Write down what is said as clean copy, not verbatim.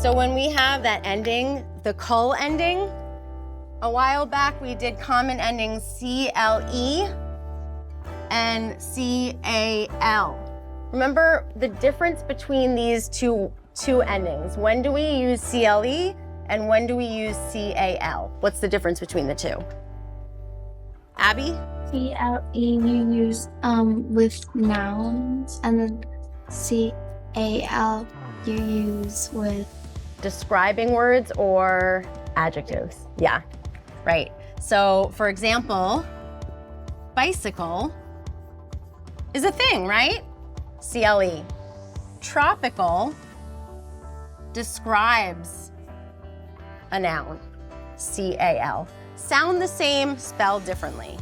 So when we have that ending, the cul ending, a while back we did common endings CLE and CAL. Remember the difference between these two endings. When do we use CLE and when do we use CAL? What's the difference between the two? Abby? CLE you use with nouns, and then CAL you use with describing words or adjectives. Yeah, right. So for example, bicycle is a thing, right? CLE. Tropical describes a noun. CAL. Sound the same, spelled differently.